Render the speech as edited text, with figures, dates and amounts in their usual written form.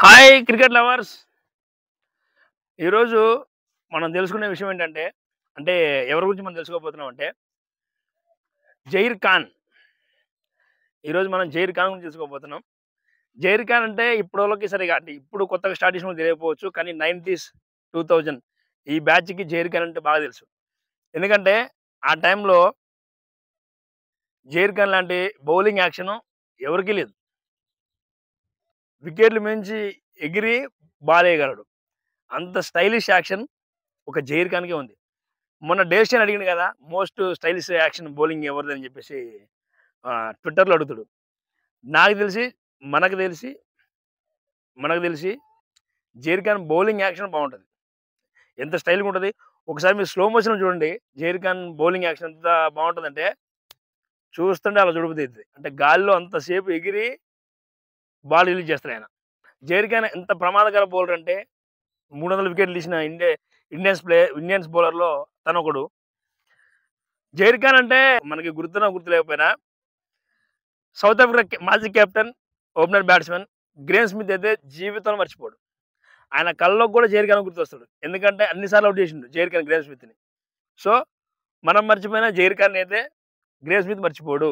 Hi cricket lovers. ఈరోజు మనం తెలుసుకునే విషయం ఏంటంటే, అంటే ఎవరి గురించి మనం తెలుసుకోబోతున్నాం అంటే, జహీర్ ఖాన్. ఈరోజు మనం జహీర్ ఖాన్ గురించి తెలుసుకోబోతున్నాం. జహీర్ ఖాన్ అంటే ఇప్పటోళ్ళకి సరిగ్గా అంటే ఇప్పుడు కొత్తగా స్టార్ట్ చేసినోళ్ళకి తెలియకపోవచ్చు. కానీ 90స్, 2000 ఈ బ్యాచ్‌కి జహీర్ ఖాన్ అంటే బాగా తెలుసు. ఎందుకంటే ఆ టైంలో జహీర్ ఖాన్ లాంటి బౌలింగ్ యాక్షన్ ఎవరికీ లేదు. వికెట్‌లు మించి ఎగిరి బాలేయగలడు. అంత స్టైలిష్ యాక్షన్ ఒక జహీర్ ఖాన్‌కే ఉంది. మొన్న డేస్టిన్ అడిగిండు కదా! మోస్ట్ స్టైలిష్ యాక్షన్ బౌలింగ్ ఎవరిదని చెప్పేసి ట్విట్టర్‌లో అడుగుతాడు. నాకు తెలిసి, మనకు తెలిసి, మనకు తెలిసి జహీర్ ఖాన్ బౌలింగ్ యాక్షన్ బావుంటది. ఎంత స్టైల్‌గా ఉంటది. ఒకసారి మీరు స్లో మోషన్‌లో చూడండి. జహీర్ ఖాన్ బౌలింగ్ యాక్షన్ ఎంత బావుంటదంటే, చూస్తుంటే అలా చూడబుద్దయితది. అంటే గాలిలో అంత సేపు ఎగిరి బాల్ రిలీజ్ చేస్తాడాయన. జహీర్ ఖాన్ ఎంత ప్రమాదకర బౌలర్ అంటే 300 వికెట్లు తీసిన ఇండియన్స్ బౌలర్‌లో తనొకడు. జహీర్ ఖాన్ అంటే మనకి గుర్తున్నా గుర్తులేకపోయినా సౌత్ ఆఫ్రికా మాజీ captain, opener batsman Graeme Smith అయితే జీవితంలో మర్చిపోడు. ఆయన కల్లోకి కూడా జహీర్ ఖాన్ గుర్తొస్తాడు. ఎందుకంటే అన్ని సార్లు ఔట్ చేసిండు జహీర్ ఖాన్ గ్రేమ్ స్మిత్‌ని. సో, మనం మర్చిపోయిన జహీర్ ఖాన్ అయితే గ్రేమ్ స్మిత్ మర్చిపోడు.